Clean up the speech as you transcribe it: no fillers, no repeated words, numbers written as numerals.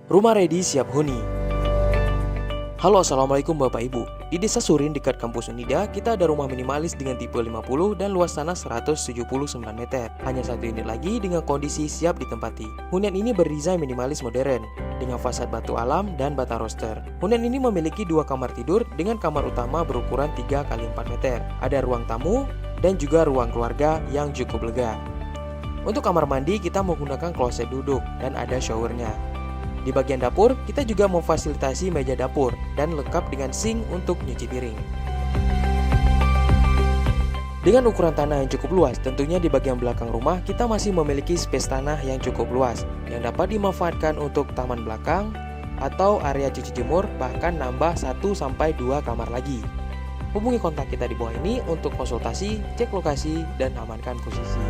Rumah ready siap huni. Halo, assalamualaikum Bapak Ibu. Di Desa Surin dekat kampus Unida, kita ada rumah minimalis dengan tipe 50 dan luas tanah 179 meter. Hanya satu unit lagi dengan kondisi siap ditempati. Hunian ini berdesain minimalis modern, dengan fasad batu alam dan bata roster. Hunian ini memiliki dua kamar tidur dengan kamar utama berukuran 3 x 4 meter. Ada ruang tamu dan juga ruang keluarga yang cukup lega. Untuk kamar mandi, kita menggunakan kloset duduk dan ada showernya. Di bagian dapur, kita juga memfasilitasi meja dapur dan lengkap dengan sink untuk nyuci piring. Dengan ukuran tanah yang cukup luas, tentunya di bagian belakang rumah kita masih memiliki space tanah yang cukup luas yang dapat dimanfaatkan untuk taman belakang atau area cuci jemur, bahkan nambah 1-2 kamar lagi. Hubungi kontak kita di bawah ini untuk konsultasi, cek lokasi, dan amankan posisi.